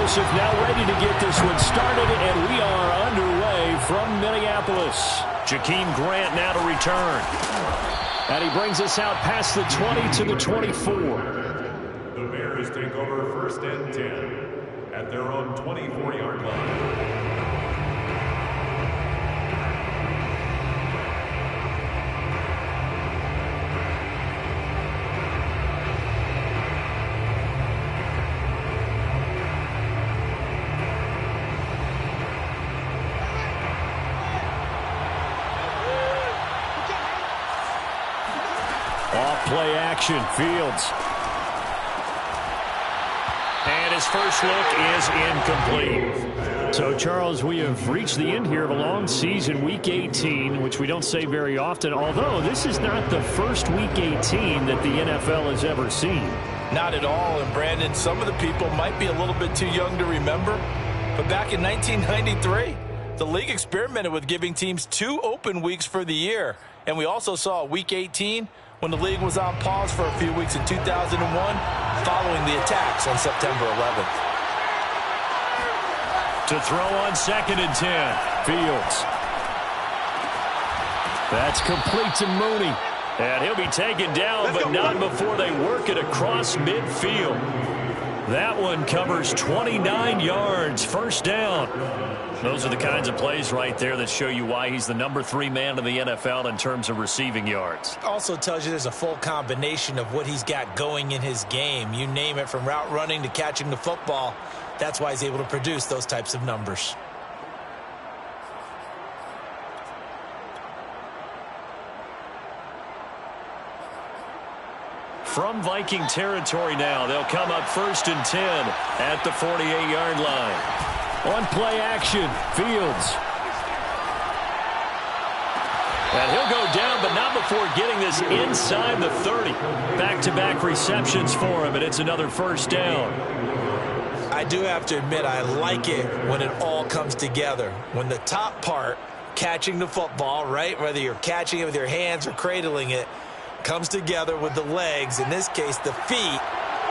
Joseph now ready to get this one started, and we are underway from Minneapolis. Jakeem Grant now to return. And he brings us out past the 20 to the 24. The Bears take over 1st and 10 at their own 24-yard line. Play action, Fields. And his first look is incomplete. So, Charles, we have reached the end here of a long season, Week 18, which we don't say very often, although this is not the first Week 18 that the NFL has ever seen. Not at all, and Brandon, some of the people might be a little bit too young to remember, but back in 1993, the league experimented with giving teams 2 open weeks for the year, and we also saw Week 18 when the league was on pause for a few weeks in 2001 following the attacks on September 11th. To throw on 2nd and 10, Fields. That's complete to Mooney. And he'll be taken down, but not before they work it across midfield. That one covers 29 yards, 1st down. Those are the kinds of plays right there that show you why he's the number 3 man in the NFL in terms of receiving yards. Also tells you there's a full combination of what he's got going in his game. You name it, from route running to catching the football. That's why he's able to produce those types of numbers. From Viking territory now, they'll come up 1st and 10 at the 48-yard line. On play action, Fields. And he'll go down, but not before getting this inside the 30. Back-to-back receptions for him, and it's another 1st down. I do have to admit, I like it when it all comes together. When the top part, catching the football, right, whether you're catching it with your hands or cradling it, comes together with the legs, in this case the feet,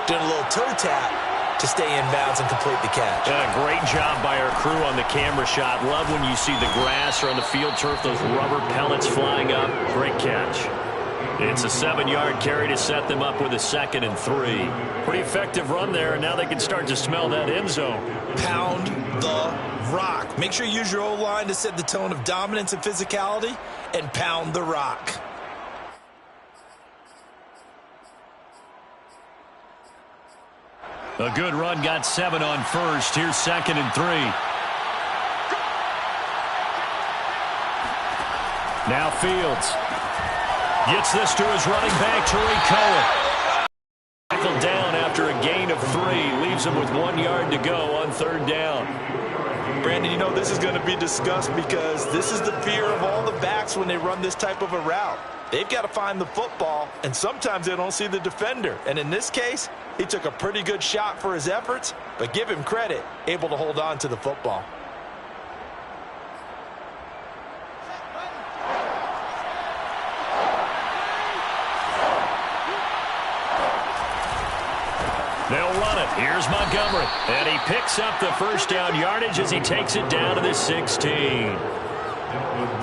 doing a little toe tap to stay in bounds and complete the catch. And a great job by our crew on the camera shot. Love when you see the grass or on the field turf, those rubber pellets flying up. Great catch. It's a 7-yard carry to set them up with a 2nd and 3. Pretty effective run there, and now they can start to smell that end zone. Pound the rock. Make sure you use your O-line to set the tone of dominance and physicality, and pound the rock. A good run, got 7 on 1st. Here's 2nd and 3. Now Fields gets this to his running back, Tariq Cohen. Tackled down after a gain of 3. Leaves him with 1 yard to go on 3rd down. Brandon, you know this is going to be discussed because this is the fear of all the backs when they run this type of a route. They've got to find the football, and sometimes they don't see the defender. And in this case, he took a pretty good shot for his efforts, but give him credit, able to hold on to the football. They'll run it. Here's Montgomery. And he picks up the 1st down yardage as he takes it down to the 16.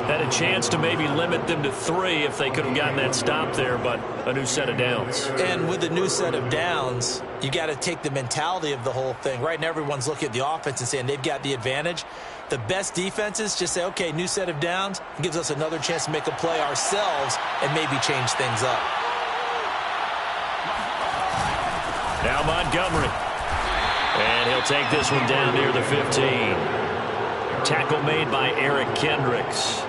Had a chance to maybe limit them to 3 if they could have gotten that stop there, but a new set of downs. And with a new set of downs, you got to take the mentality of the whole thing. Right now, everyone's looking at the offense and saying they've got the advantage. The best defenses just say, okay, new set of downs. It gives us another chance to make a play ourselves and maybe change things up. Now Montgomery. And he'll take this one down near the 15. Tackle made by Eric Kendricks.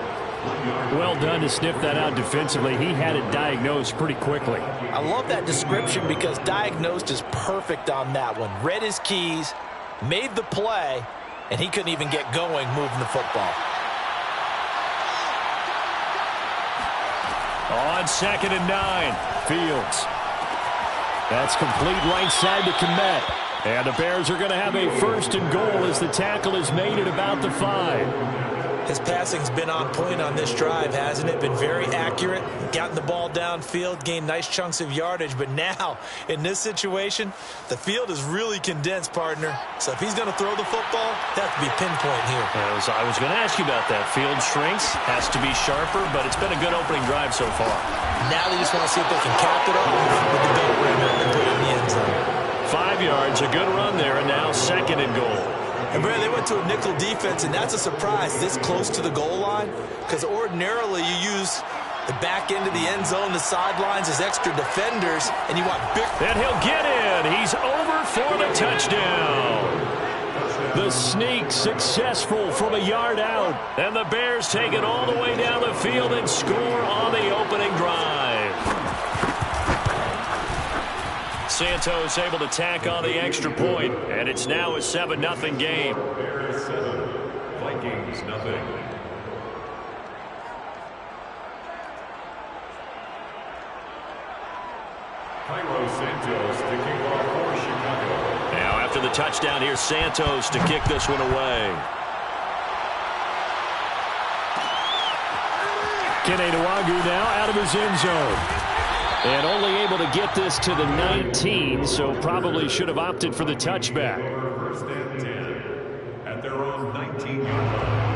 Well done to sniff that out defensively. He had it diagnosed pretty quickly. I love that description because diagnosed is perfect on that one. Read his keys, made the play, and he couldn't even get going moving the football. On 2nd and 9, Fields. That's complete right side to Kmet. And the Bears are going to have a 1st and goal as the tackle is made at about the 5. His passing's been on point on this drive, hasn't it? Been very accurate, gotten the ball downfield, gained nice chunks of yardage. But now, in this situation, the field is really condensed, partner. So if he's going to throw the football, that has to be pinpoint here. I was going to ask you about that. Field shrinks, has to be sharper, but it's been a good opening drive so far. Now they just want to see if they can cap it off with the belt rimmer and put it in the end zone. 5 yards, a good run there, and now 2nd and goal. And, Brad, they went to a nickel defense, and that's a surprise this close to the goal line, because ordinarily you use the back end of the end zone, the sidelines as extra defenders, and you want big. And he'll get in. He's over for the touchdown. The sneak successful from a yard out. And the Bears take it all the way down the field and score on the opening drive. Santos able to tack on the extra point, and it's now a 7-0 game. Bears 7, Vikings nothing. Cairo Santos to kick off for Chicago. Now after the touchdown, here's Santos to kick this one away. Kene Nwangwu now out of his end zone. And only able to get this to the 19, so probably should have opted for the touchback. First and 10 at their own 19-yard line.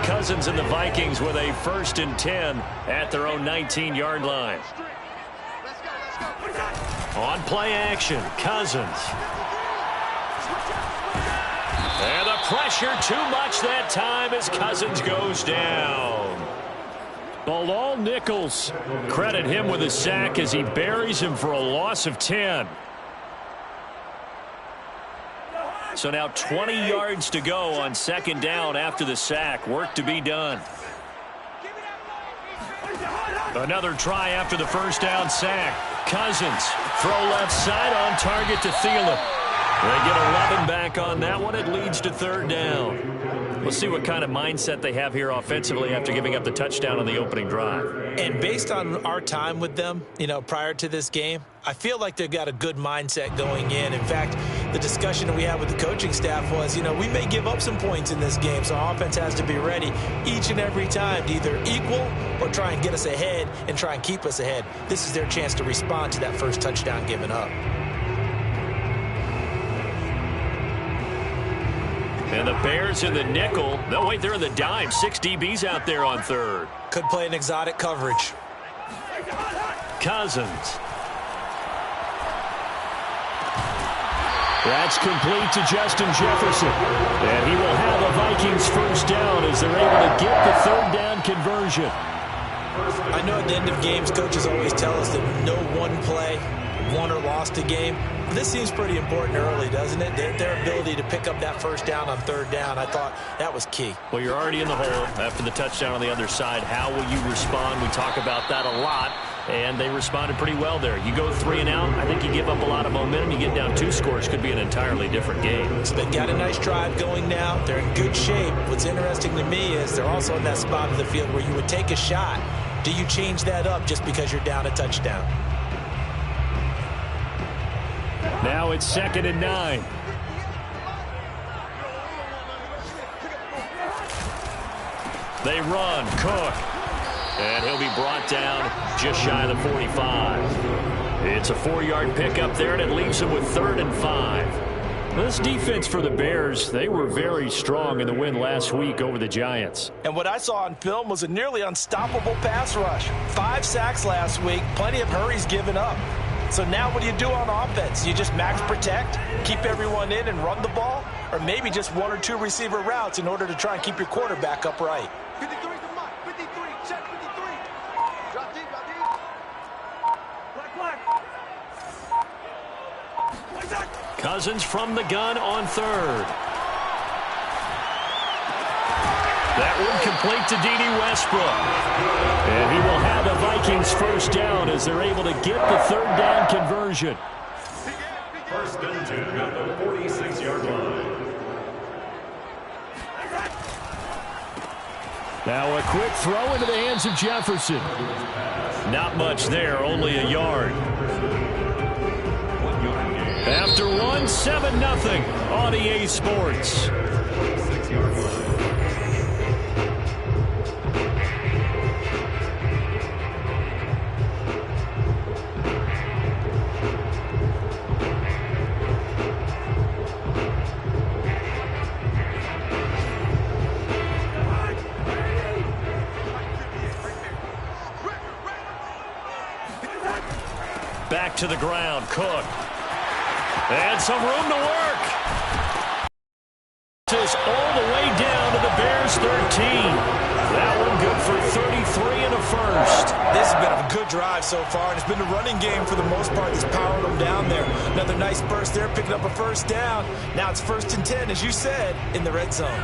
Cousins and the Vikings with a 1st and 10 at their own 19-yard line. On play action, Cousins. And the pressure too much that time as Cousins goes down. Bilal Nichols, credit him with a sack as he buries him for a loss of 10. So now 20 yards to go on 2nd down after the sack. Work to be done. Another try after the 1st down sack. Cousins, throw left side on target to Thielen. They get 11 back on that one. It leads to 3rd down. We'll see what kind of mindset they have here offensively after giving up the touchdown on the opening drive. And based on our time with them, prior to this game, I feel like they've got a good mindset going in. In fact, the discussion that we had with the coaching staff was, we may give up some points in this game, so our offense has to be ready each and every time to either equal or try and get us ahead and try and keep us ahead. This is their chance to respond to that first touchdown given up. And the Bears in the nickel. No, wait, they're in the dime. 6 DBs out there on 3rd. Could play an exotic coverage. Cousins. That's complete to Justin Jefferson. And he will have a Vikings 1st down as they're able to get the 3rd down conversion. I know at the end of games, coaches always tell us that no one play won or lost a game. But this seems pretty important early, doesn't it? Their ability to pick up that 1st down on 3rd down, I thought that was key. Well, you're already in the hole after the touchdown on the other side. How will you respond? We talk about that a lot, and they responded pretty well there. You go 3 and out, I think you give up a lot of momentum. You get down 2 scores, could be an entirely different game. So they've got a nice drive going now. They're in good shape. What's interesting to me is they're also in that spot of the field where you would take a shot. Do you change that up just because you're down a touchdown? Now it's 2nd and 9. They run. Cook. And he'll be brought down just shy of the 45. It's a 4-yard pickup there, and it leaves him with 3rd and 5. This defense for the Bears, they were very strong in the win last week over the Giants. And what I saw on film was a nearly unstoppable pass rush. 5 sacks last week, plenty of hurries given up. So now what do you do on offense? You just max protect, keep everyone in and run the ball, or maybe just 1 or 2 receiver routes in order to try and keep your quarterback upright. 53 to Mike, 53, check 53. Drop deep, drop deep. Black. Cousins from the gun on 3rd. That one complete to D.D. Westbrook. And he will have the Vikings first down as they're able to get the third down conversion. First and 10 at the 46-yard line. Now a quick throw into the hands of Jefferson. Not much there, only a yard. After one, 7-0 on EA Sports. Back to the ground, Cook. And some room to work. This all the way down to the Bears 13. That one good for 33 and a first. This has been a good drive so far, and it's been the running game for the most part that's powered them down there. Another nice burst there, picking up a first down. Now it's 1st and 10, as you said, in the red zone.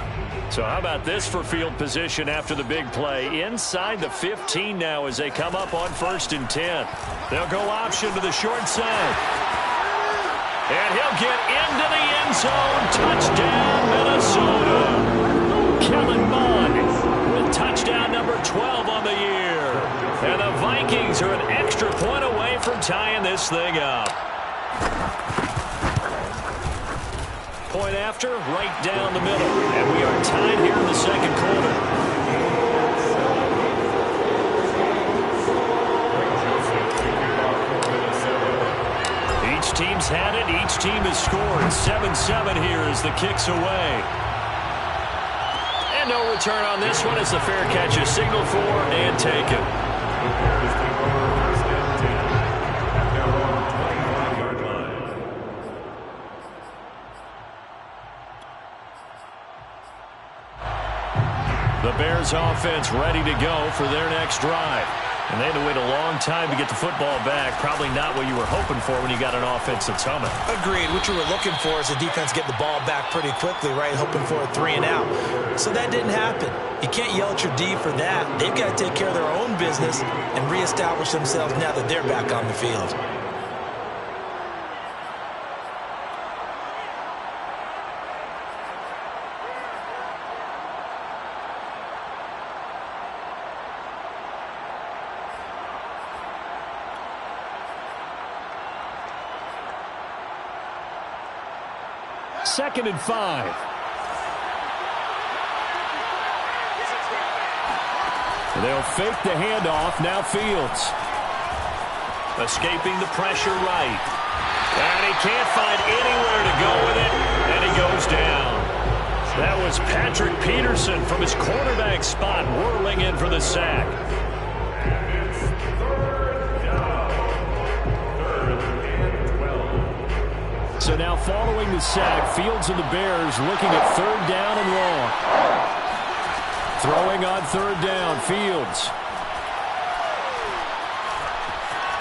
So how about this for field position after the big play? Inside the 15 now as they come up on 1st and 10. They'll go option to the short side. And he'll get into the end zone. Touchdown, Minnesota. Kellen Mond with touchdown number 12 on the year. And the Vikings are an extra point away from tying this thing up. Point after, right down the middle. And we are tied here in the second quarter. Each team's had it. Each team has scored. 7-7 here as the kick's away. And no return on this one as the fair catch is signaled for and taken. The Bears offense ready to go for their next drive. And they had to wait a long time to get the football back. Probably not what you were hoping for when you got an offense that's humming. Agreed. What you were looking for is the defense getting the ball back pretty quickly, right? Hoping for a 3 and out. So that didn't happen. You can't yell at your D for that. They've got to take care of their own business and reestablish themselves now that they're back on the field. Second and 5. They'll fake the handoff. Now Fields. Escaping the pressure right. And he can't find anywhere to go with it. And he goes down. That was Patrick Peterson from his quarterback spot whirling in for the sack. So now following the sack, Fields and the Bears looking at 3rd down and long. Throwing on 3rd down, Fields.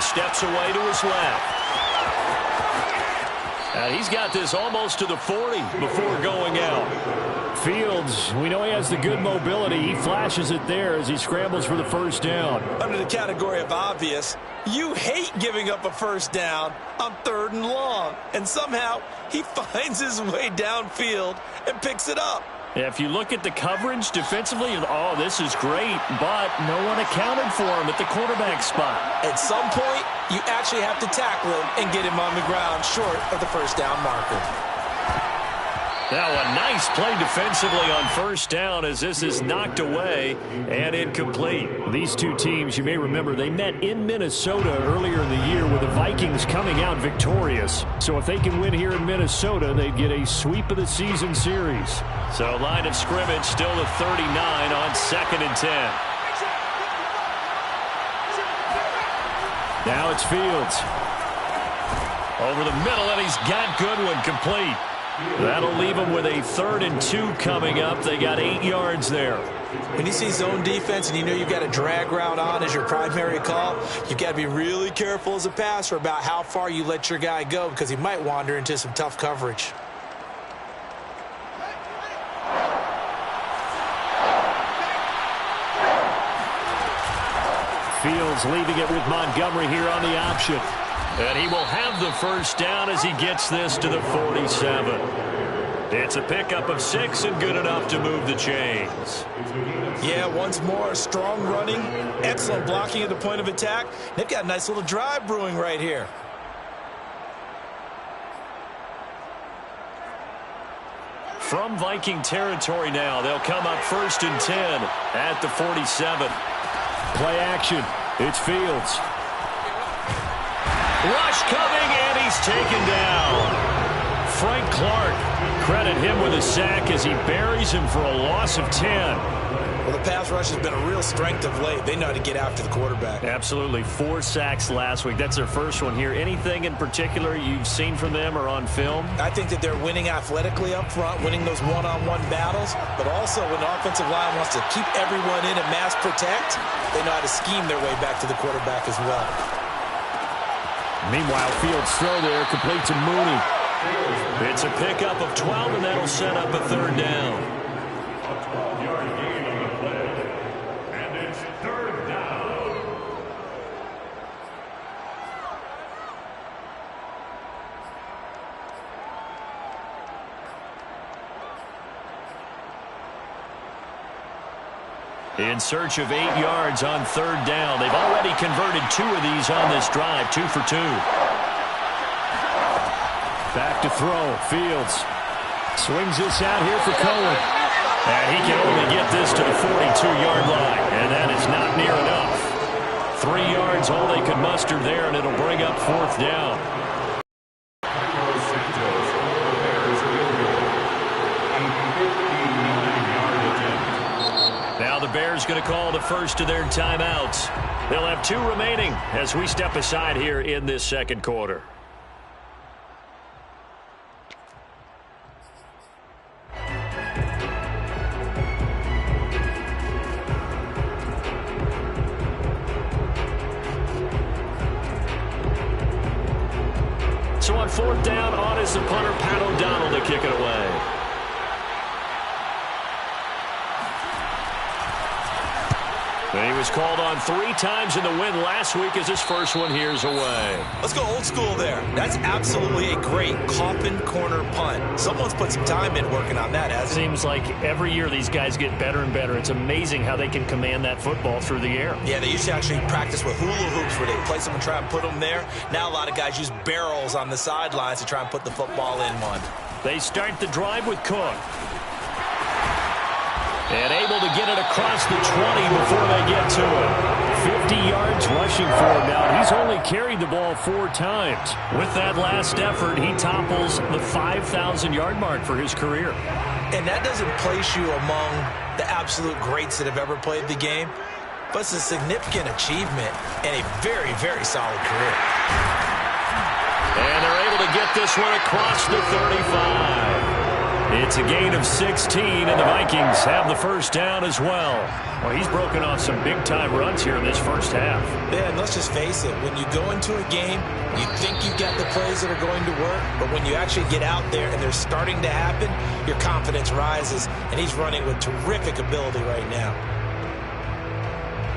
Steps away to his left. He's got this almost to the 40 before going out. Fields, we know he has the good mobility. He flashes it there as he scrambles for the first down. Under the category of obvious, you hate giving up a first down on 3rd and long. And somehow he finds his way downfield and picks it up. Yeah, if you look at the coverage defensively, oh, this is great, but no one accounted for him at the quarterback spot. At some point, you actually have to tackle him and get him on the ground short of the first down marker. Now a nice play defensively on 1st down as this is knocked away and incomplete. These two teams, you may remember, they met in Minnesota earlier in the year with the Vikings coming out victorious. So if they can win here in Minnesota, they'd get a sweep of the season series. So line of scrimmage still at 39 on 2nd and 10. Now it's Fields. Over the middle, and he's got Goodwin complete. That'll leave them with a 3rd and 2 coming up. They got 8 yards there. When you see zone defense and you know you've got a drag route on as your primary call, you've got to be really careful as a passer about how far you let your guy go because he might wander into some tough coverage. Fields leaving it with Montgomery here on the option. And he will have the first down as he gets this to the 47. It's a pickup of 6 and good enough to move the chains. Yeah, once more, strong running, excellent blocking at the point of attack. They've got a nice little drive brewing right here. From Viking territory now, they'll come up 1st and 10 at the 47. Play action. It's Fields. Rush coming, and he's taken down. Frank Clark, credit him with a sack as he buries him for a loss of 10. Well, the pass rush has been a real strength of late. They know how to get after the quarterback. Absolutely. 4 sacks last week. That's their first one here. Anything in particular you've seen from them or on film? I think that they're winning athletically up front, winning those one-on-one battles, but also when the offensive line wants to keep everyone in and mass protect, they know how to scheme their way back to the quarterback as well. Meanwhile, Fields' throw there complete to Mooney. It's a pickup of 12, and that'll set up a 3rd down. A 12-yard gain on the play. And it's 3rd down. In search of 8 yards on 3rd down. They've already converted 2 of these on this drive, 2 for 2. Back to throw. Fields swings this out here for Cohen. And he can only get this to the 42-yard line. And that is not near enough. 3 yards, all they could muster there, and it'll bring up 4th down. Now the Bears going to call the first of their timeouts. They'll have 2 remaining as we step aside here in this 2nd quarter. So on 4th down, on is the punter, Pat O'Donnell, to kick it away. And he was called on 3 times in the win last week as his first one here's away. Let's go old school there. That's absolutely a great coffin corner punt. Someone's put some time in working on that, hasn't it? Seems like every year these guys get better and better. It's amazing how they can command that football through the air. Yeah, they used to actually practice with hula hoops where they place them and try and put them there. Now a lot of guys use barrels on the sidelines to try and put the football in one. They start the drive with Cook. And able to get it across the 20 before they get to it. 50 yards rushing for him now. He's only carried the ball 4 times. With that last effort, he topples the 5,000-yard mark for his career. And that doesn't place you among the absolute greats that have ever played the game, but it's a significant achievement and a very, very solid career. And they're able to get this one across the 35. It's a gain of 16, and the Vikings have the first down as well. Well, he's broken off some big-time runs here in this first half. Yeah, and let's just face it. When you go into a game, you think you've got the plays that are going to work, but when you actually get out there and they're starting to happen, your confidence rises, and he's running with terrific ability right now.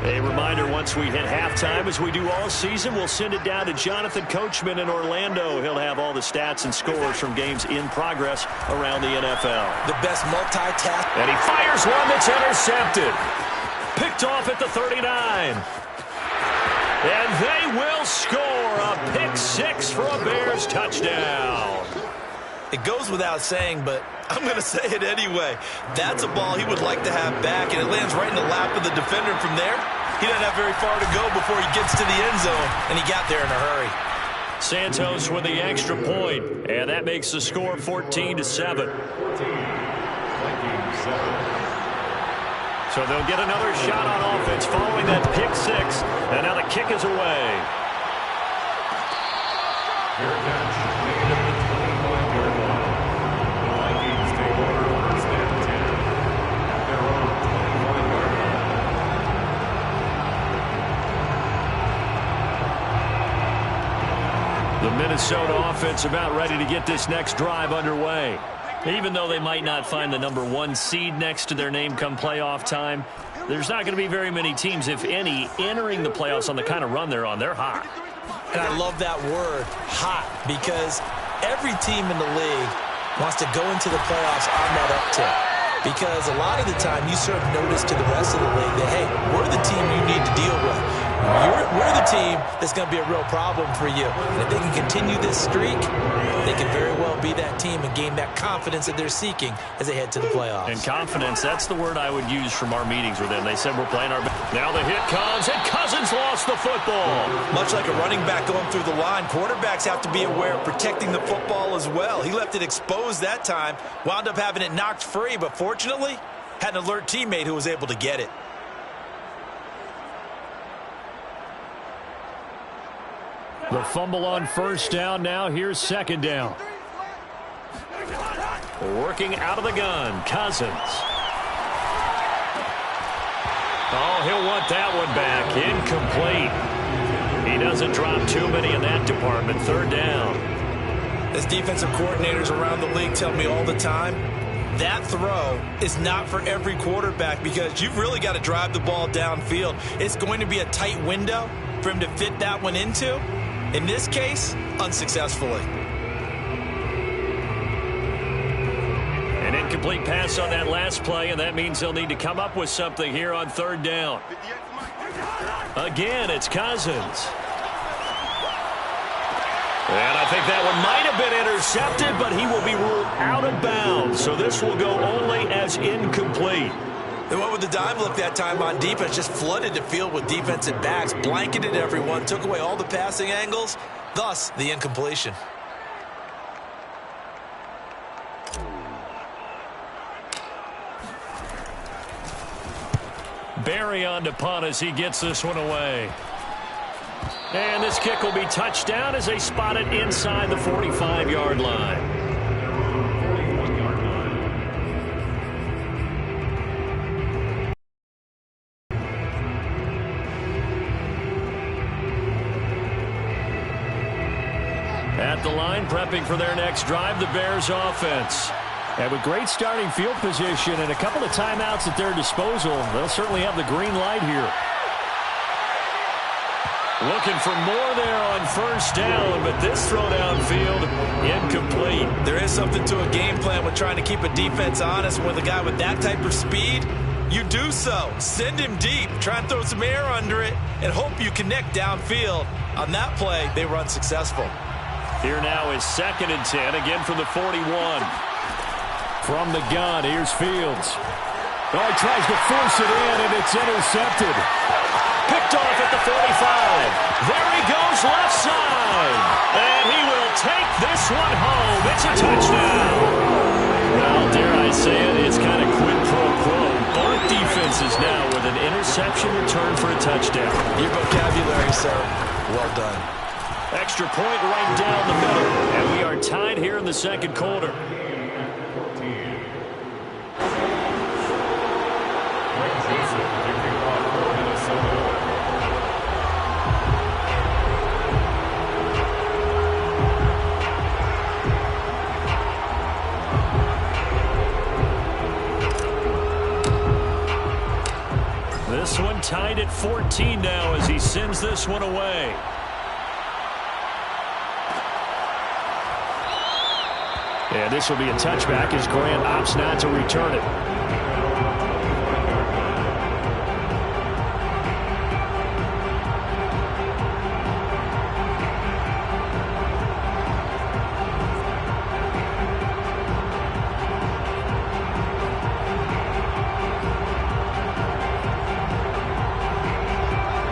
A reminder, once we hit halftime, as we do all season, we'll send it down to Jonathan Coachman in Orlando. He'll have all the stats and scores from games in progress around the NFL. The best multitask. And he fires one that's intercepted. Picked off at the 39. And they will score a pick 6 for a Bears touchdown. It goes without saying, but I'm going to say it anyway. That's a ball he would like to have back, and it lands right in the lap of the defender from there. He doesn't have very far to go before he gets to the end zone, and he got there in a hurry. Santos with the extra point, and that makes the score 14-7. So they'll get another shot on offense following that pick 6, and now the kick is away. The Minnesota offense about ready to get this next drive underway. Even though they might not find the #1 seed next to their name come playoff time, there's not going to be very many teams, if any, entering the playoffs on the kind of run they're on. They're hot. And I love that word, hot, because every team in the league wants to go into the playoffs on that uptick. Because a lot of the time you serve notice to the rest of the league that, hey, we're the team you need to deal with. We're the team that's going to be a real problem for you. And if they can continue this streak, they can very well be that team and gain that confidence that they're seeking as they head to the playoffs. And confidence, that's the word I would use from our meetings with them. They said we're playing our best. Now the hit comes, and Cousins lost the football. Much like a running back going through the line, quarterbacks have to be aware of protecting the football as well. He left it exposed that time, wound up having it knocked free, but fortunately, had an alert teammate who was able to get it. The fumble on first down. Now here's second down. Working out of the gun, Cousins. Oh, he'll want that one back. Incomplete. He doesn't drop too many in that department. Third down. As defensive coordinators around the league tell me all the time, that throw is not for every quarterback because you've really got to drive the ball downfield. It's going to be a tight window for him to fit that one into. In this case, unsuccessfully. An incomplete pass on that last play, and that means they'll need to come up with something here on third down. Again, it's Cousins. And I think that one might have been intercepted, but he will be ruled out of bounds. So this will go only as incomplete. They went with the dive look that time on defense, just flooded the field with defensive backs, blanketed everyone, took away all the passing angles, thus the incompletion. Barry on to punt as he gets this one away. And this kick will be touchdown as they spot it inside the 45-yard line. At the line, prepping for their next drive, the Bears offense. And with great starting field position and a couple of timeouts at their disposal, they'll certainly have the green light here. Looking for more there on first down, but this throw downfield, incomplete. There is something to a game plan with trying to keep a defense honest. With a guy with that type of speed, you do so. Send him deep, try and throw some air under it, and hope you connect downfield. On that play, they were unsuccessful. Here now is 2nd and 10, again from the 41. From the gun, here's Fields. Oh, he tries to force it in, and it's intercepted. Picked off at the 45. There he goes, left side. And he will take this one home. It's a touchdown. Well, dare I say it, it's kind of quid pro quo. Both defenses now with an interception return for a touchdown. Your vocabulary, sir. Well done. Extra point right down the middle. And we are tied here in the second quarter. This one tied at 14 now as he sends this one away. And this will be a touchback as Grant opts not to return it.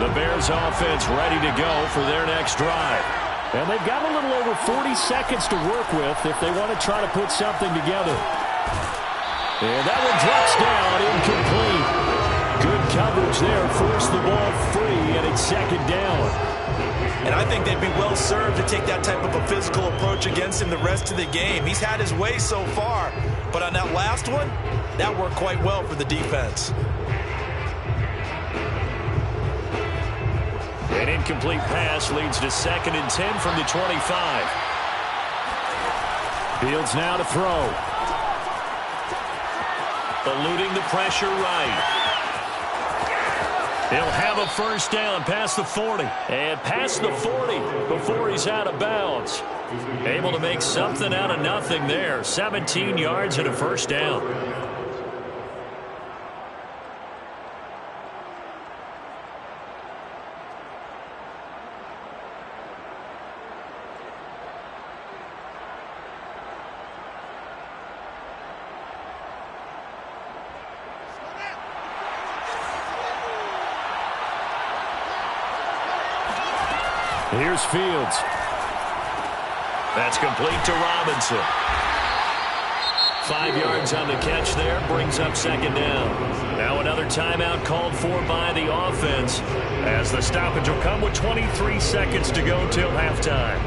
The Bears offense ready to go for their next drive. And they've got a little over 40 seconds to work with if they want to try to put something together. And that one drops down, incomplete. Good coverage there, forced the ball free, and it's 2nd down. And I think they'd be well served to take that type of a physical approach against him the rest of the game. He's had his way so far, but on that last one, that worked quite well for the defense. An incomplete pass leads to 2nd and 10 from the 25. Fields now to throw. Eluding the pressure right. He'll have a first down past the 40. And past the 40 before he's out of bounds. Able to make something out of nothing there. 17 yards and a first down. Here's Fields. That's complete to Robinson. 5 yards on the catch there, brings up second down. Now another timeout called for by the offense, as the stoppage will come with 23 seconds to go till halftime.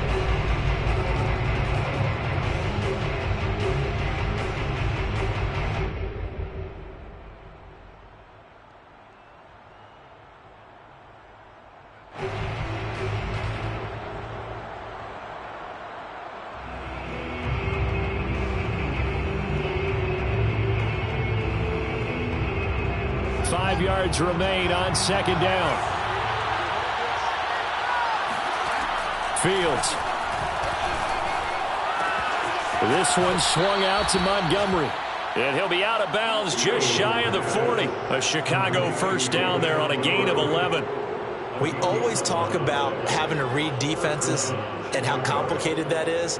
Yards remain on second down. Fields. This one swung out to Montgomery. And he'll be out of bounds just shy of the 40. A Chicago first down there on a gain of 11. We always talk about having to read defenses and how complicated that is.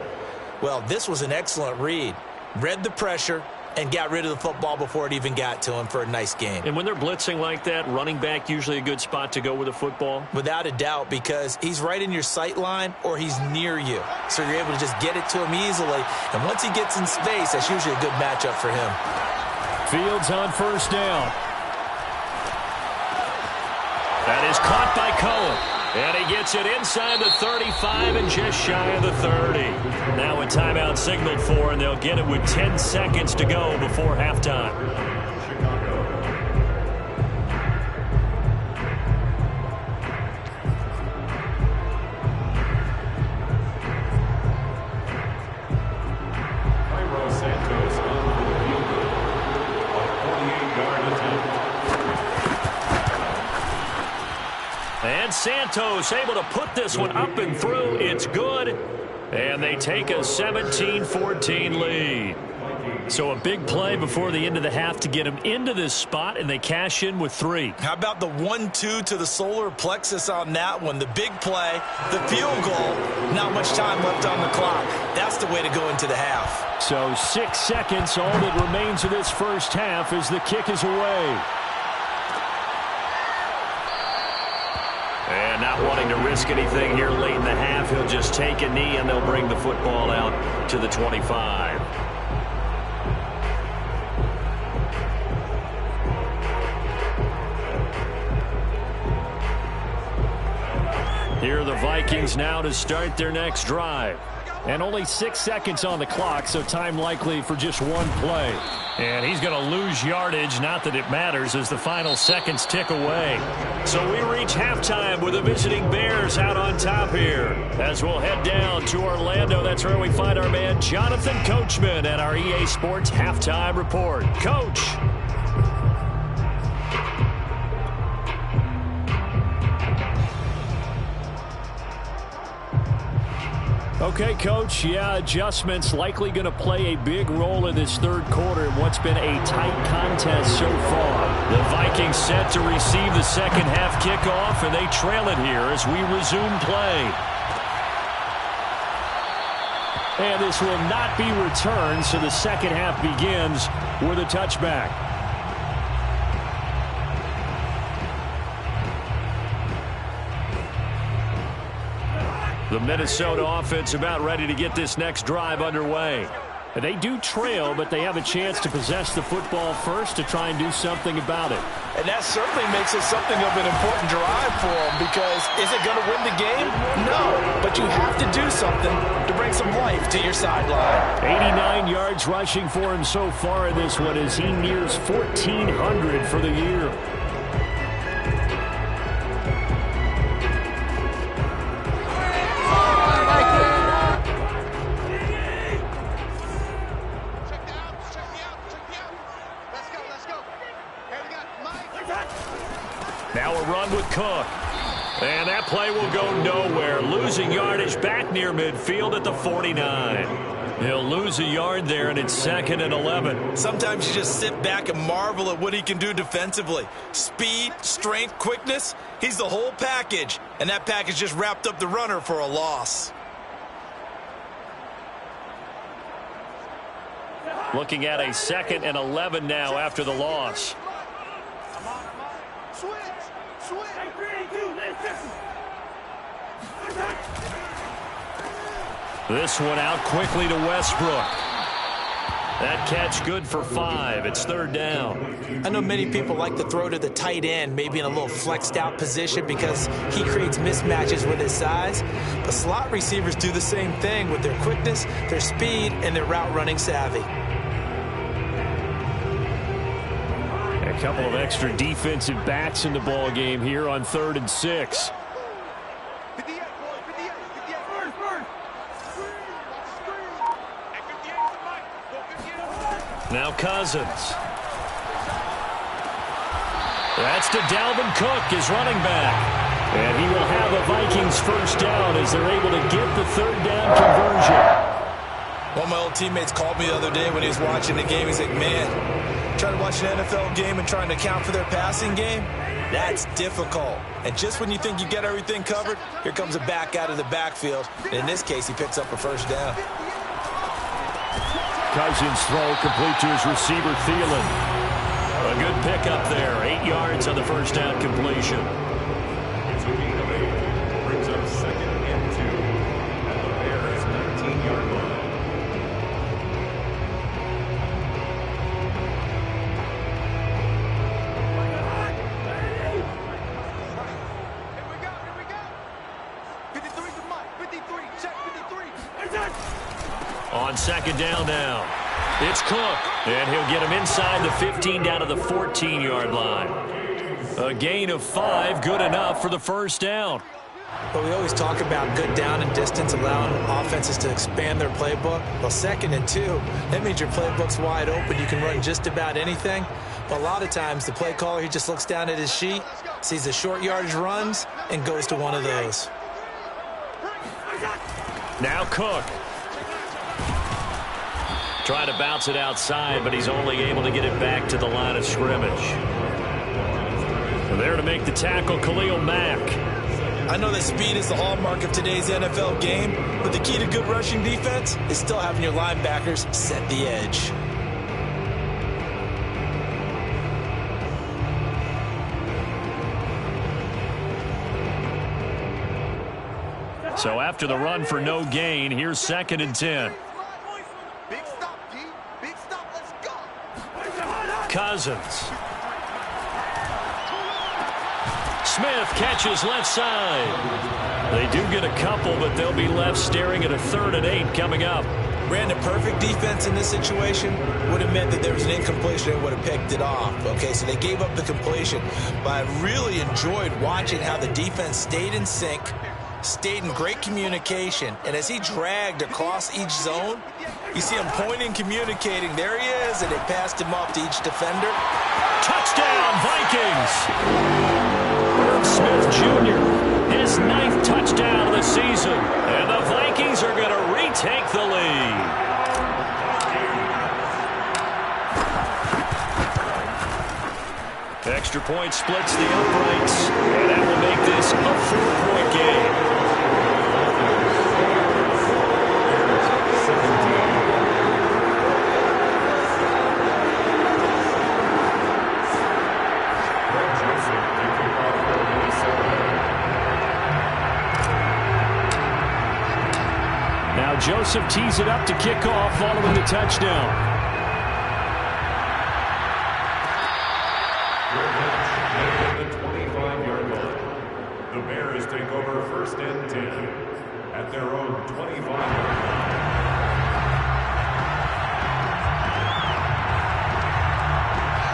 Well, this was an excellent read. Read the pressure and got rid of the football before it even got to him for a nice game. And when they're blitzing like that, running back usually a good spot to go with the football? Without a doubt, because he's right in your sight line or he's near you. So you're able to just get it to him easily. And once he gets in space, that's usually a good matchup for him. Fields on first down. That is caught by Cohen. And he gets it inside the 35 and just shy of the 30. Now a timeout signaled for, and they'll get it with 10 seconds to go before halftime. Santos on the field goal. A 48-yard attempt. And Santos able to put this one up and through. It's good. And they take a 17-14 lead. So a big play before the end of the half to get them into this spot, and they cash in with 3. How about the 1-2 to the solar plexus on that one? The big play, the field goal, not much time left on the clock. That's the way to go into the half. So 6 seconds, all that remains of this first half as the kick is away. And not wanting to risk anything here late in the half, he'll just take a knee and they'll bring the football out to the 25. Here are the Vikings now to start their next drive. And only 6 seconds on the clock, so time likely for just one play. And he's going to lose yardage, not that it matters, as the final seconds tick away. So we reach halftime with the visiting Bears out on top here. As we'll head down to Orlando, that's where we find our man Jonathan Coachman at our EA Sports Halftime Report. Coach. Okay, Coach, yeah, adjustments likely going to play a big role in this third quarter in what's been a tight contest so far. The Vikings set to receive the second half kickoff, and they trail it here as we resume play. And this will not be returned, so the second half begins with a touchback. The Minnesota offense about ready to get this next drive underway. They do trail, but they have a chance to possess the football first to try and do something about it. And that certainly makes it something of an important drive for them, because is it going to win the game? No, but you have to do something to bring some life to your sideline. 89 yards rushing for him so far in this one as he nears 1,400 for the year. That play will go nowhere. Losing yardage back near midfield at the 49. He'll lose a yard there, and it's 2nd and 11. Sometimes you just sit back and marvel at what he can do defensively. Speed, strength, quickness. He's the whole package. And that package just wrapped up the runner for a loss. Looking at a 2nd and 11 now after the loss. This one out quickly to Westbrook. That catch good for 5. It's 3rd down. I know many people like to throw to the tight end, maybe in a little flexed out position because he creates mismatches with his size. But slot receivers do the same thing with their quickness, their speed, and their route running savvy. A couple of extra defensive backs in the ball game here on 3rd and 6. Now Cousins. That's to Dalvin Cook, his running back. And he will have a Vikings first down as they're able to get the 3rd down conversion. One of my old teammates called me the other day when he was watching the game. He's like, man, trying to watch an NFL game and trying to account for their passing game, that's difficult. And just when you think you get everything covered, here comes a back out of the backfield. And in this case, he picks up a first down. Cousins throw complete to his receiver, Thielen. A good pickup there. 8 yards on the first down completion. It's a gain of 8. Brings up 2nd and 2 at the Bears' 19-yard line. Here we go. 53 to Mike. 53. Check 53. On 2nd down now. It's Cook. And he'll get him inside the 15 down to the 14-yard line. A gain of 5, good enough for the first down. But we always talk about good down and distance, allowing offenses to expand their playbook. Well, 2nd and 2, that means your playbook's wide open. You can run just about anything. But a lot of times, the play caller, he just looks down at his sheet, sees the short yardage runs, and goes to one of those. Now Cook. Trying to bounce it outside, but he's only able to get it back to the line of scrimmage. There to make the tackle, Khalil Mack. I know that speed is the hallmark of today's NFL game, but the key to good rushing defense is still having your linebackers set the edge. So after the run for no gain, here's 2nd and 10. Big stop, D. Big stop. Let's go. Cousins. Smith catches left side. They do get a couple, but they'll be left staring at a 3rd and 8 coming up. Brandon, perfect defense in this situation would have meant that there was an incompletion and would have picked it off. Okay, so they gave up the completion, but I really enjoyed watching how the defense stayed in sync, stayed in great communication, and as he dragged across each zone, you see him pointing, communicating. There he is, and they passed him off to each defender. Touchdown, Vikings! Irv Smith Jr., his 9th touchdown of the season, and the Vikings are going to retake the lead. Extra point splits the uprights, and that will make this a 4-point game. Now Joseph tees it up to kick off following the touchdown. The 25-yard line. The Bears take over 1st and 10 at their own 25-yard line.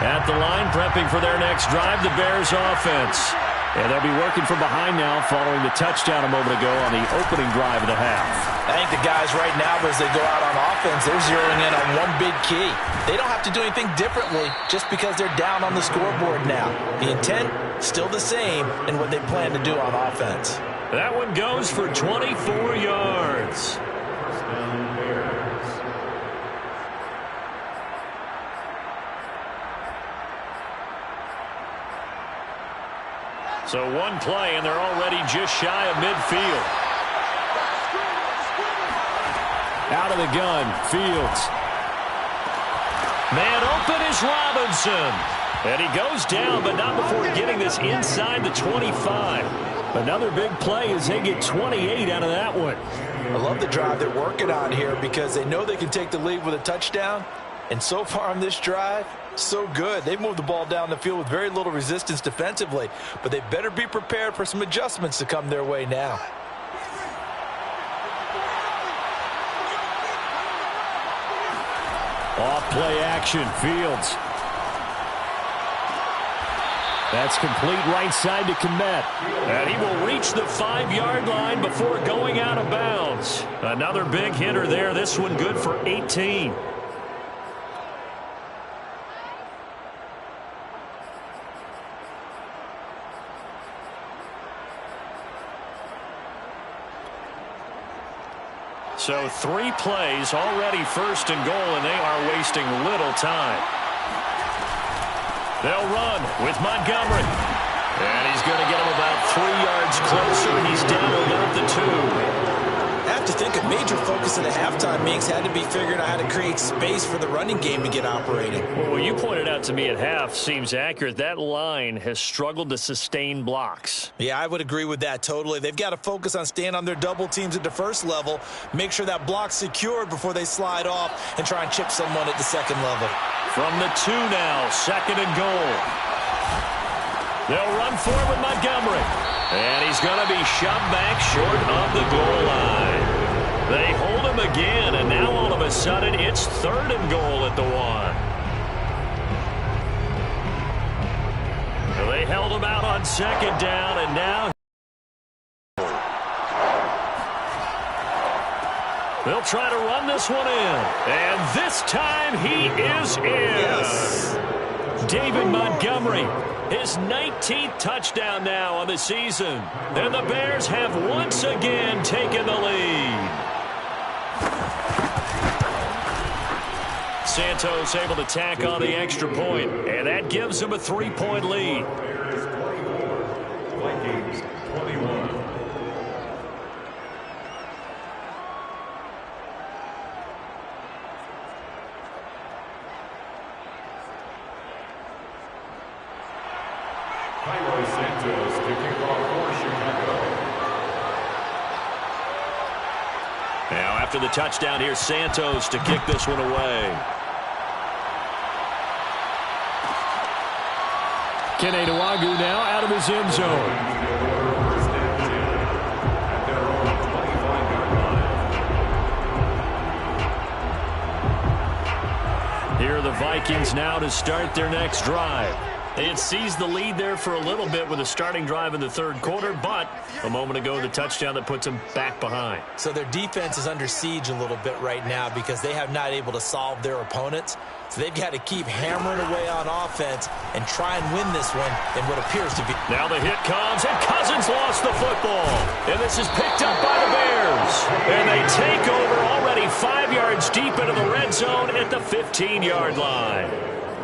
At the line, prepping for their next drive, the Bears offense. And they'll be working from behind now following the touchdown a moment ago on the opening drive of the half. I think the guys right now, as they go out on offense, they're zeroing in on one big key. They don't have to do anything differently just because they're down on the scoreboard now. The intent, still the same in what they plan to do on offense. That one goes for 24 yards. So one play, and they're already just shy of midfield. Out of the gun, Fields. Man open is Robinson. And he goes down, but not before getting this inside the 25. Another big play as they get 28 out of that one. I love the drive they're working on here because they know they can take the lead with a touchdown. And so far on this drive, so good. They've moved the ball down the field with very little resistance defensively. But they better be prepared for some adjustments to come their way now. Off play action, Fields. That's complete right side to Kmet. And he will reach the 5-yard line before going out of bounds. Another big hitter there. This one good for 18. So 3 plays, already first and goal, and they are wasting little time. They'll run with Montgomery. And he's going to get him about 3 yards closer. He's down about the 2. I have to think a major focus of the halftime meetings had to be figuring out how to create space for the running game to get operating. Well, what you pointed out to me at half seems accurate. That line has struggled to sustain blocks. Yeah, I would agree with that totally. They've got to focus on staying on their double teams at the first level, make sure that block's secured before they slide off and try and chip someone at the second level. From the 2 now, second and goal. They'll run forward with Montgomery. And he's going to be shoved back short of the goal line. They hold him again, and now all of a sudden it's third and goal at the 1. They held him out on second down, and now they'll try to run this one in. And this time he is in. Yes. David Montgomery, his 19th touchdown now on the season. And the Bears have once again taken the lead. Santos able to tack on the extra point, and that gives them a 3-point lead. Vikings 21. Santos to kick off for Chicago. Now after the touchdown, here's Santos to kick this one away. Kene Nwagu now out of his end zone. At their own 25-yard line. Here are the Vikings now to start their next drive. They had seized the lead there for a little bit with a starting drive in the third quarter, but a moment ago the touchdown that puts them back behind. So their defense is under siege a little bit right now because they have not able to solve their opponents. So they've got to keep hammering away on offense and try and win this one in what appears to be. Now the hit comes, and Cousins lost the football. And this is picked up by the Bears. And they take over already 5 yards deep into the red zone at the 15-yard line.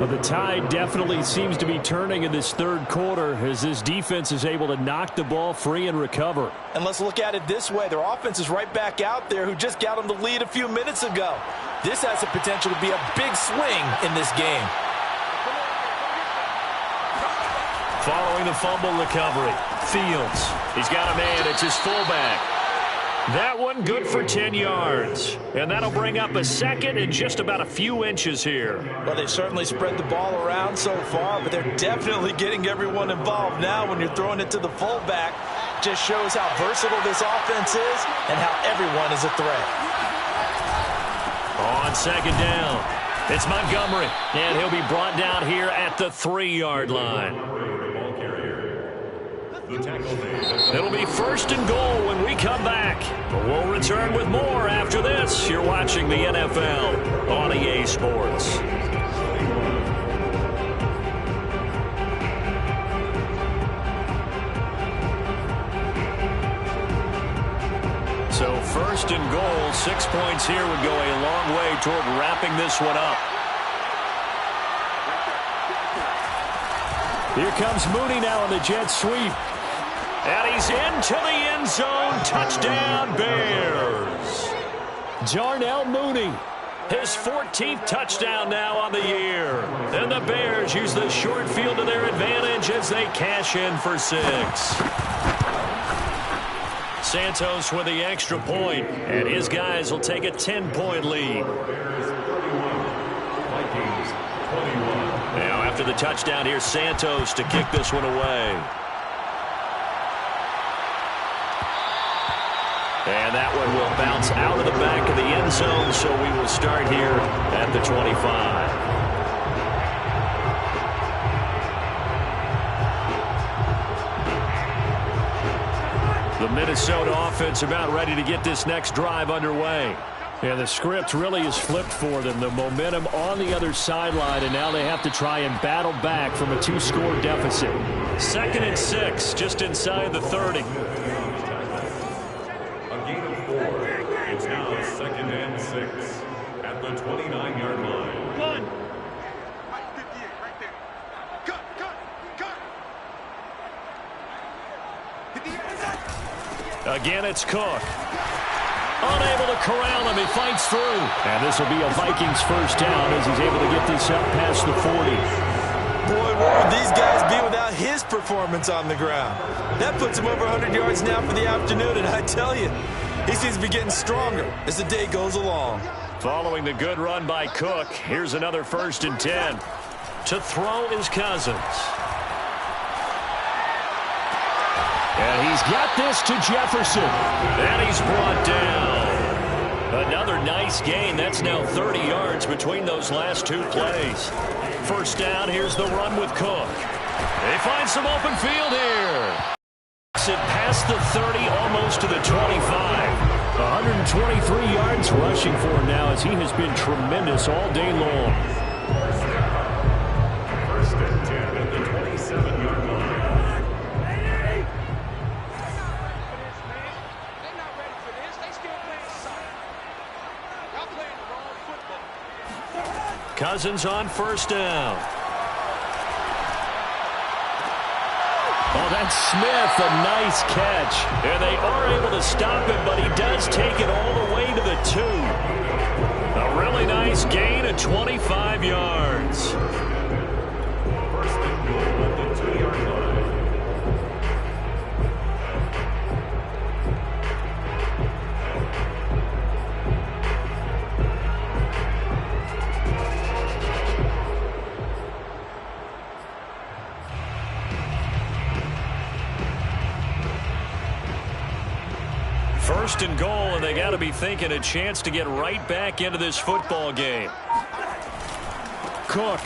Well, the tide definitely seems to be turning in this third quarter as this defense is able to knock the ball free and recover. And let's look at it this way. Their offense is right back out there who just got them the lead a few minutes ago. This has the potential to be a big swing in this game. Following the fumble recovery, Fields. He's got a man. It's his fullback. That one good for 10 yards. And that'll bring up a second and just about a few inches here. Well, they've certainly spread the ball around so far, but they're definitely getting everyone involved now when you're throwing it to the fullback. Just shows how versatile this offense is and how everyone is a threat. On second down, it's Montgomery. And he'll be brought down here at the 3-yard line. The tackle made. It'll be 1st and goal when we come back. But we'll return with more after this. You're watching the NFL on EA Sports. So 1st and goal, 6 points here would go a long way toward wrapping this one up. Here comes Mooney now on the jet sweep. And he's into the end zone. Touchdown, Bears. Darnell Mooney, his 14th touchdown now on the year. And the Bears use the short field to their advantage as they cash in for 6. Santos with the extra point, and his guys will take a 10-point lead. Bears 31, Vikings 21. Now after the touchdown, here's Santos to kick this one away. And that one will bounce out of the back of the end zone, so we will start here at the 25. The Minnesota offense about ready to get this next drive underway. And the script really is flipped for them. The momentum on the other sideline, and now they have to try and battle back from a 2-score deficit. 2nd and 6, just inside the 30. A gain of 4. It's now 2nd and 6 at the 29-yard line. 1. 58 right there. Cut. Hit the end. Again, it's Cook. Unable to corral him. He fights through. And this will be a Vikings 1st down as he's able to get this up past the 40. Boy, where would these guys be without his performance on the ground? That puts him over 100 yards now for the afternoon, and I tell you, he seems to be getting stronger as the day goes along. Following the good run by Cook, here's another 1st and 10. To throw is Cousins. And he's got this to Jefferson. And he's brought down. Another nice gain. That's now 30 yards between those last 2 plays. 1st down, here's the run with Cook. They find some open field here. It past the 30, almost to the 25. 123 yards rushing for him now as he has been tremendous all day long. 1st and 10 at the 27-yard line. Cousins on 1st down. Oh, that's Smith, a nice catch. And they are able to stop him, but he does take it all the way to the 2. A really nice gain of 25 yards. 1st and goal at the 2-yard line. First and goal, and they got to be thinking a chance to get right back into this football game. Cook.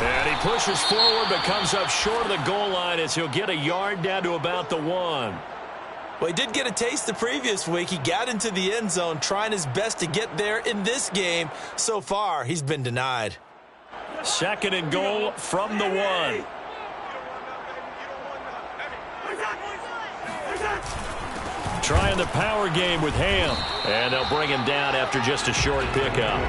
And he pushes forward but comes up short of the goal line as he'll get a yard down to about the 1. Well, he did get a taste the previous week. He got into the end zone trying his best to get there in this game. So far, he's been denied. 2nd and goal from the 1. Trying the power game with Ham. And they'll bring him down after just a short pickup.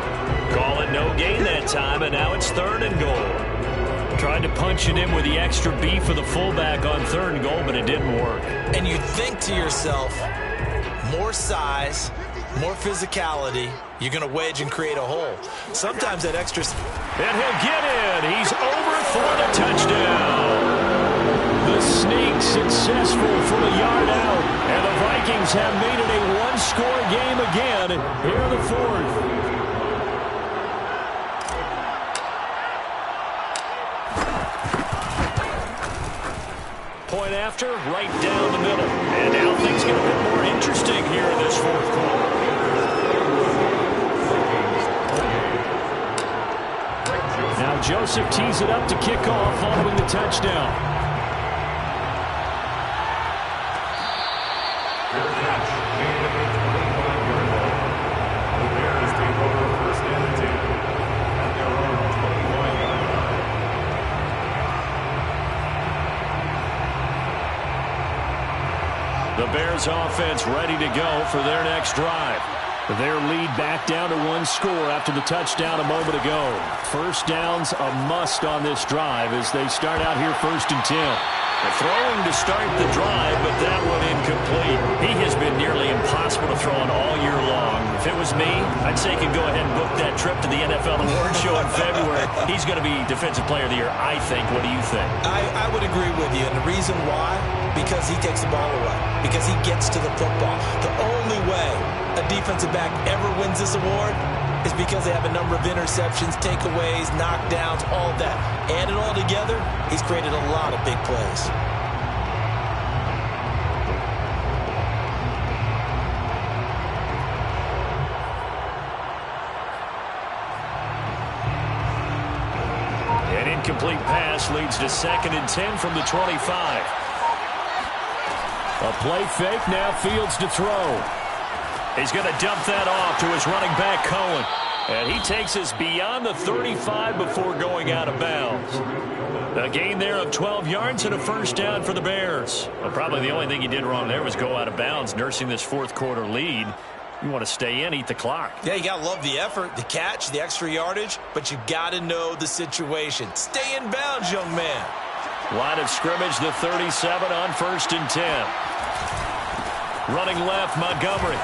Call it no gain that time, and now it's 3rd and goal. Tried to punch it in with the extra beef of the fullback on 3rd and goal, but it didn't work. And you think to yourself, more size, more physicality, you're going to wedge and create a hole. Sometimes that extra... And he'll get in. He's over for the touchdown. The sneak successful from a yard out. And the Vikings have made it a 1-score game again here in the 4th. Point after, right down the middle. And now things get a bit more interesting here in this 4th quarter. Now Joseph tees it up to kick off following the touchdown. Bears offense ready to go for their next drive. Their lead back down to one score after the touchdown a moment ago. First down's a must on this drive as they start out here 1st and 10. They're throwing to start the drive, but that one incomplete. He has been nearly impossible to throw on all year long. If it was me, I'd say he could go ahead and book that trip to the NFL Awards Show in February. He's going to be Defensive Player of the Year, I think. What do you think? I would agree with you, and the reason why, because he takes the ball away, because he gets to the football. The only way a defensive back ever wins this award is because they have a number of interceptions, takeaways, knockdowns, all that. Add it all together, he's created a lot of big plays. An incomplete pass leads to 2nd and 10 from the 25. A play fake, now Fields to throw. He's going to dump that off to his running back, Cohen. And he takes us beyond the 35 before going out of bounds. A gain there of 12 yards and a first down for the Bears. Well, probably the only thing he did wrong there was go out of bounds, nursing this 4th quarter lead. You want to stay in, eat the clock. Yeah, you got to love the effort, the catch, the extra yardage, but you got to know the situation. Stay in bounds, young man. Line of scrimmage, the 37 on 1st and 10. Running left, Montgomery.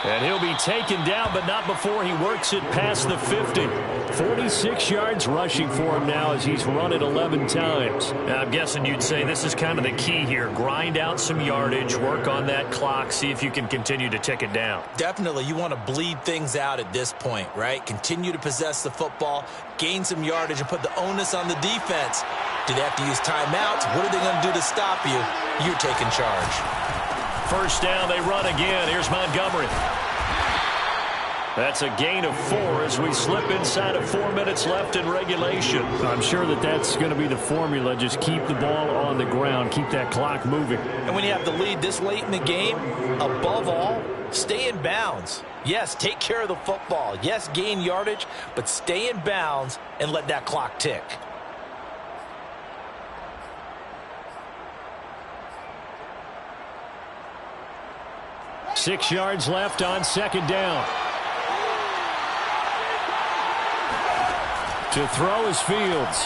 And he'll be taken down, but not before he works it past the 50. 46 yards rushing for him now as he's run it 11 times. Now, I'm guessing you'd say this is kind of the key here. Grind out some yardage, work on that clock, see if you can continue to tick it down. Definitely. You want to bleed things out at this point, right? Continue to possess the football, gain some yardage, and put the onus on the defense. Do they have to use timeouts? What are they going to do to stop you? You're taking charge. First down, they run again. Here's Montgomery. That's a gain of 4 as we slip inside of 4 minutes left in regulation. I'm sure that's going to be the formula. Just keep the ball on the ground. Keep that clock moving. And when you have the lead this late in the game, above all, stay in bounds. Yes, take care of the football. Yes, gain yardage, but stay in bounds and let that clock tick. Six yards left on 2nd down. To throw is Fields.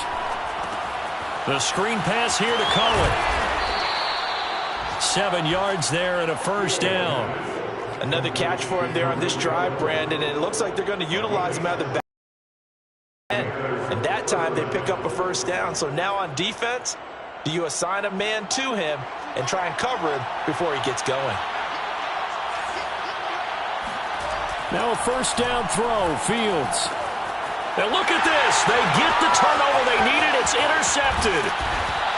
The screen pass here to Cohen. 7 yards there and a first down. Another catch for him there on this drive, Brandon, and it looks like they're going to utilize him out of the back end. And that time they pick up a first down. So now on defense, do you assign a man to him and try and cover him before he gets going? Now a first down throw, Fields. And look at this. They get the turnover they needed. It's intercepted.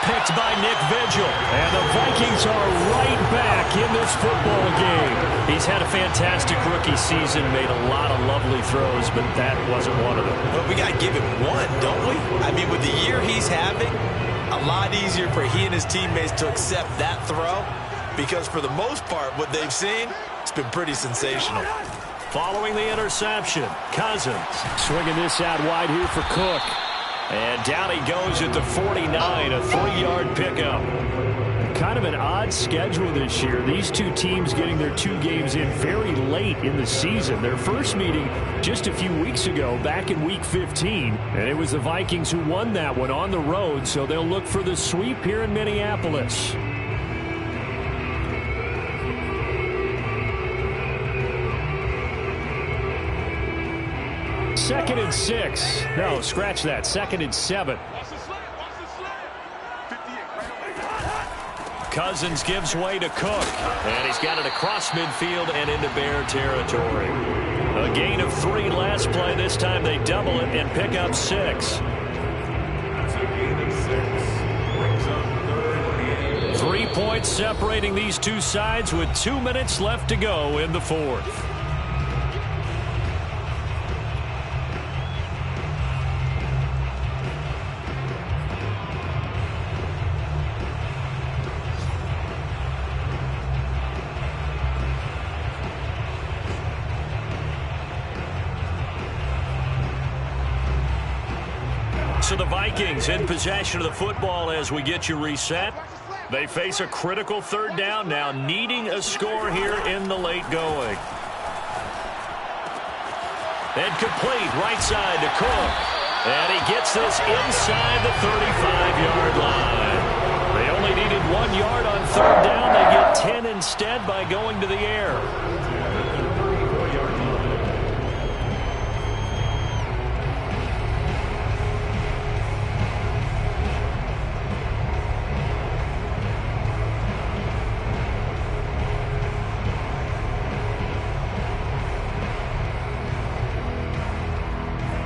Picked by Nick Vigil. And the Vikings are right back in this football game. He's had a fantastic rookie season, made a lot of lovely throws, but that wasn't one of them. Well, we got to give him one, don't we? I mean, with the year he's having, a lot easier for he and his teammates to accept that throw because for the most part, what they've seen, it's been pretty sensational. Following the interception, Cousins swinging this out wide here for Cook. And down he goes at the 49, a 3-yard pickup. Kind of an odd schedule this year. These two teams getting their 2 games in very late in the season. Their first meeting just a few weeks ago, back in Week 15. And it was the Vikings who won that one on the road, so they'll look for the sweep here in Minneapolis. Second and 6. No, scratch that. 2nd and 7. Cousins gives way to Cook. And he's got it across midfield and into Bear territory. A gain of 3 last play. This time they double it and pick up 6. That's a gain of 6. Brings up 3rd and 3 points separating these two sides with 2 minutes left to go in the 4th. So the Vikings in possession of the football as we get you reset. They face a critical third down now, needing a score here in the late going. And complete right side to Cook. And he gets this inside the 35-yard line. They only needed 1 yard on third down. They get 10 instead by going to the air.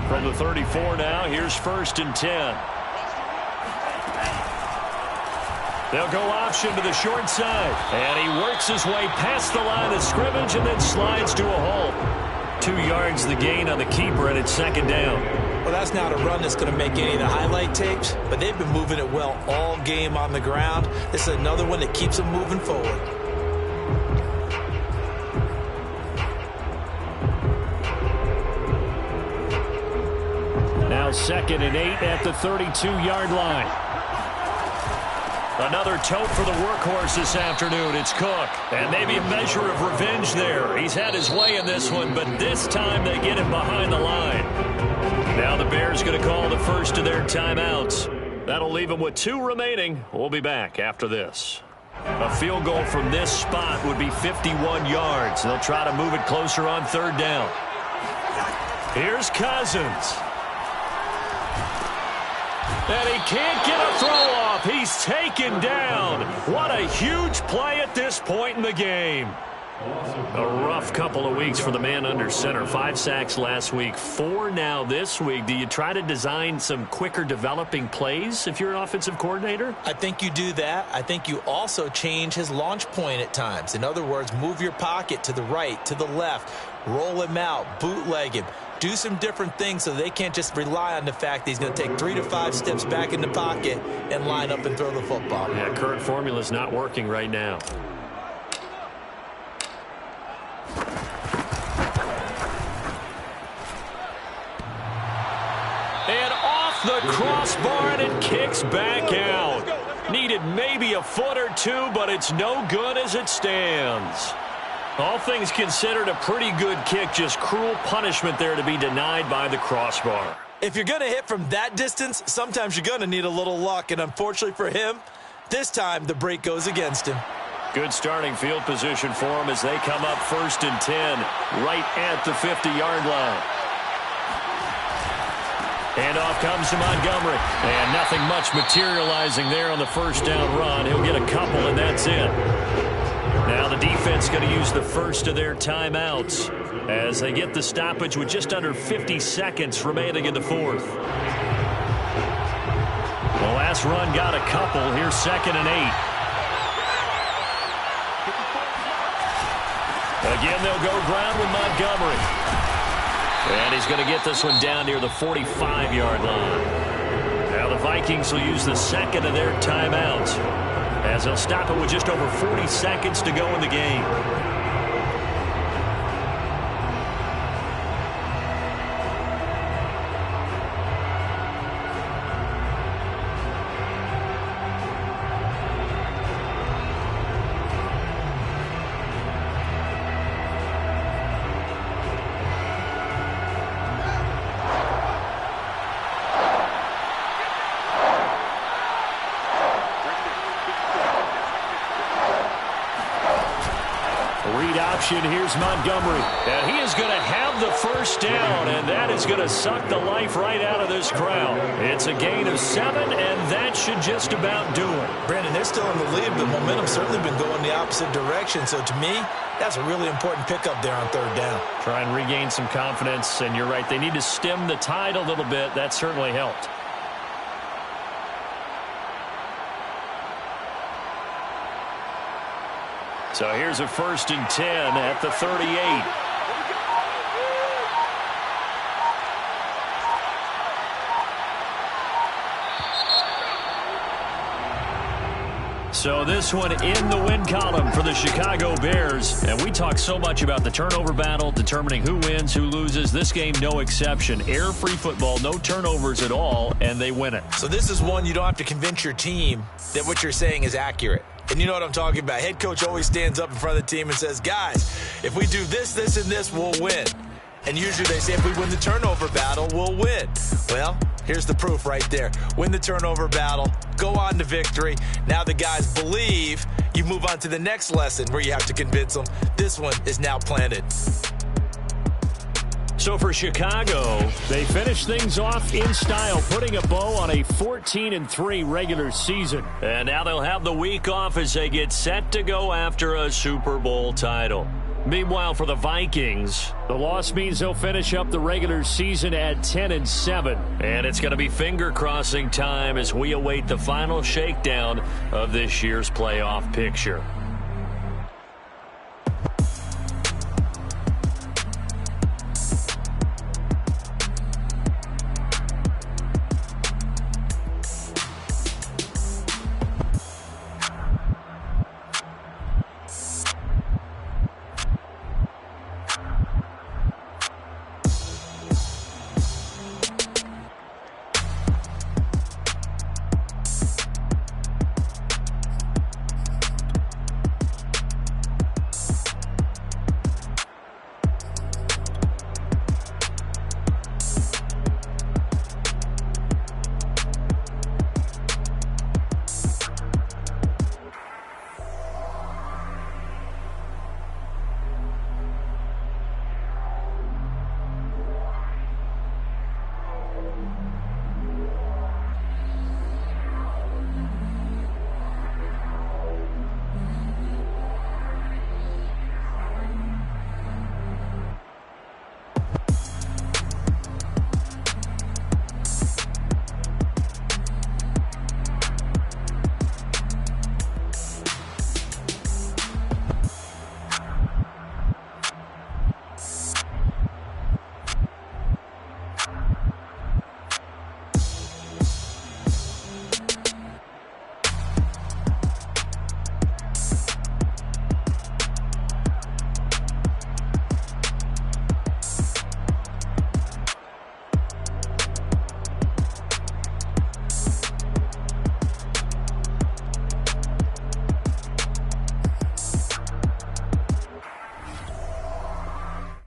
From the 34 now, here's 1st and 10. They'll go option to the short side. And he works his way past the line of scrimmage and then slides to a halt. 2 yards the gain on the keeper, and it's 2nd down. Well, that's not a run that's going to make any of the highlight tapes, but they've been moving it well all game on the ground. This is another one that keeps them moving forward. Now 2nd and 8 at the 32-yard line. Another tote for the workhorse this afternoon. It's Cook. And maybe a measure of revenge there. He's had his way in this one, but this time they get him behind the line. Now the Bears going to call the first of their timeouts. That'll leave them with 2 remaining. We'll be back after this. A field goal from this spot would be 51 yards. They'll try to move it closer on 3rd down. Here's Cousins. And he can't get a throw off. He's taken down. What a huge play at this point in the game. A rough couple of weeks for the man under center. 5 sacks last week, 4 now this week. Do you try to design some quicker developing plays if you're an offensive coordinator? I think you do that. I think you also change his launch point at times. In other words, move your pocket to the right, to the left, roll him out, bootleg him. Do some different things so they can't just rely on the fact that he's going to take 3 to 5 steps back in the pocket and line up and throw the football. Yeah, current formula is not working right now. And off the crossbar, and it kicks back out. Needed maybe a foot or 2, but it's no good as it stands. All things considered, a pretty good kick. Just cruel punishment there to be denied by the crossbar. If you're going to hit from that distance, sometimes you're going to need a little luck. And unfortunately for him, this time the break goes against him. Good starting field position for him as they come up 1st and 10 right at the 50-yard line. And off comes to Montgomery. And nothing much materializing there on the 1st down run. He'll get a couple, and that's it. Now the defense going to use the first of their timeouts as they get the stoppage with just under 50 seconds remaining in the 4th. The last run got a couple. Here's 2nd and 8. Again, they'll go ground with Montgomery. And he's going to get this one down near the 45-yard line. Now the Vikings will use the 2nd of their timeouts, as they'll stop it with just over 40 seconds to go in the game. Here's Montgomery, and he is going to have the 1st down, and that is going to suck the life right out of this crowd. It's a gain of 7, and that should just about do it. Brandon, they're still in the lead, but momentum's certainly been going the opposite direction. So to me, that's a really important pickup there on 3rd down. Try and regain some confidence, and you're right. They need to stem the tide a little bit. That certainly helped. So here's a 1st and 10 at the 38. So this one in the win column for the Chicago Bears. And we talk so much about the turnover battle, determining who wins, who loses. This game, no exception. Air-free football, no turnovers at all, and they win it. So this is one you don't have to convince your team that what you're saying is accurate. And you know what I'm talking about. Head coach always stands up in front of the team and says, guys, if we do this, this, and this, we'll win. And usually they say if we win the turnover battle, we'll win. Well, here's the proof right there. Win the turnover battle, go on to victory. Now the guys believe. You move on to the next lesson where you have to convince them. This one is now planted. So for Chicago, they finish things off in style, putting a bow on a 14-3 regular season. And now they'll have the week off as they get set to go after a Super Bowl title. Meanwhile, for the Vikings, the loss means they'll finish up the regular season at 10-7. And it's going to be finger-crossing time as we await the final shakedown of this year's playoff picture.